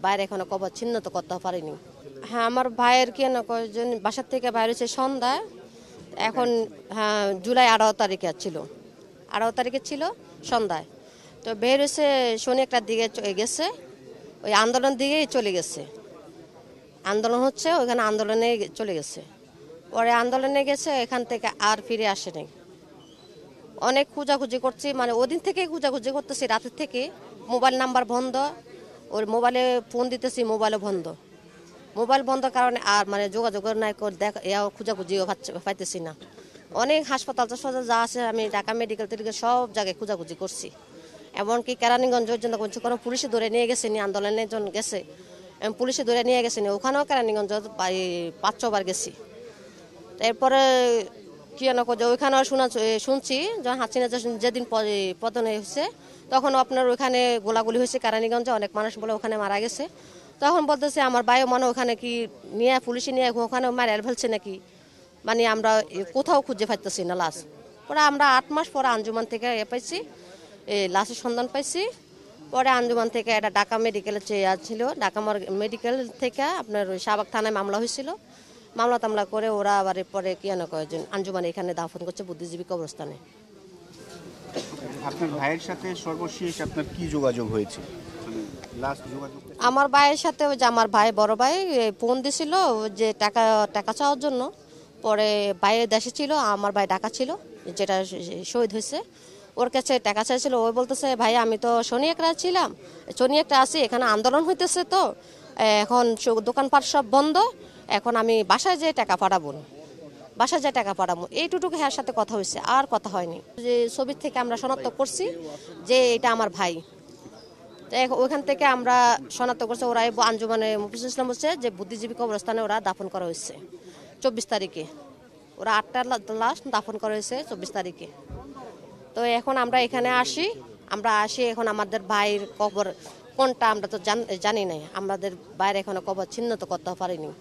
বাইরে এখনো কবর চিহ্নিত করতে পারিনি। হ্যাঁ, আমার ভাইয়ের কি না কয়েকজন বাসার থেকে বাইরে হয়েছে সন্ধ্যায়। এখন হ্যাঁ, জুলাই 18 তারিখে ছিল, 18 তারিখে ছিল সন্ধ্যায়। তো বের হয়েছে শনি একটার দিকে গেছে, ওই আন্দোলন দিকেই চলে গেছে। আন্দোলন হচ্ছে ওইখানে আন্দোলনে চলে গেছে। পরে আন্দোলনে গেছে, এখান থেকে আর ফিরে আসেনি। অনেক খোঁজাখুঁজি করছি, মানে ওদিন থেকে খোঁজাখুঁজি করতেছি, রাতের থেকে। মোবাইল নাম্বার বন্ধ, ওর মোবাইলে ফোন দিতেছি, মোবাইলও বন্ধ। মোবাইল বন্ধ কারণে আর মানে যোগাযোগ নাই, খোঁজাখুঁজিও পাইতেছি না। অনেক হাসপাতাল যা আছে, আমি ঢাকা মেডিকেল টেডিকেল সব জায়গায় খোঁজাখুঁজি করছি। এমনকি কেরানীগঞ্জ পর্যন্ত কোনো পুলিশে ধরে নিয়ে গেছে নি, আন্দোলনের জন্য গেছে, পুলিশে ধরে নিয়ে গেছে নি, ওখানেও কেরানীগঞ্জ 5-6 বার গেছি। এরপরে কি না যে ওইখানেও শুনছি যখন হাসিনা যেদিন পতন হয়েছে, তখন আপনার ওইখানে গোলাগুলি হয়েছে কেরানীগঞ্জে, অনেক মানুষ বলে ওখানে মারা গেছে। তখন বলতেছে আমার ভাইও মনে ওখানে কি নিয়ে পুলিশে নিয়ে ওখানে মারা ফেলছে নাকি, মানে আমরা কোথাও খুঁজে পাইতেছি না লাশ। পরে আমরা 8 মাস পরে আঞ্জুমান থেকে পাইছি, এই লাশের সন্ধান পাইছি। পরে আঞ্জুমান থেকে একটা ঢাকা মেডিকেলে ছিল, ঢাকা মেডিকেল থেকে আপনার ওই শাহবাগ থানায় মামলা হয়েছিল। মামলা টামলা করে ওরা আবার পরে কি না কয়েকজন আঞ্জুমান এখানে দাফন করছে বুদ্ধিজীবী কবরস্থানে। আপনার ভাইয়ের সাথে সর্বশেষ আপনার কি যোগাযোগ হয়েছে? আমার ভাইয়ের সাথে ওই যে আমার ভাই বড় ভাই ফোন দিছিল যে টাকা চাওয়ার জন্য। পরে ভাইয়ের দেশে ছিল, আমার ভাই ঢাকা ছিল, যেটা শহীদ হয়েছে, ওর কাছে টাকা চাইছিল। ওই বলতেছে ভাই আমি তো শনি একটা ছিলাম, শনি একটা আছি, এখানে আন্দোলন হইতেছে, তো এখন দোকানপাট সব বন্ধ, এখন আমি বাসায় যেয়ে টাকা পাঠাবো, বাসায় যেয়ে টাকা পাঠাবো। এইটুকু হ্যার সাথে কথা হয়েছে, আর কথা হয়নি। যে ছবির থেকে আমরা শনাক্ত করছি যে এটা আমার ভাই। ওইখান থেকে আমরা শনাক্ত করছি, ওরা আঞ্জুমানে মুফিজুল ইসলাম বলছে যে বুদ্ধিজীবী কবরস্থানে ওরা দাফন করা হয়েছে 24 তারিখে। ওরা 8টা লাশ দাফন করা হয়েছে 24 তারিখে। তো এখন আমরা এখানে আসি, এখন আমাদের ভাইয়ের কবর কোনটা আমরা তো জানি না, আমাদের বাইরে এখনো কবর চিহ্নিত করতে পারিনি।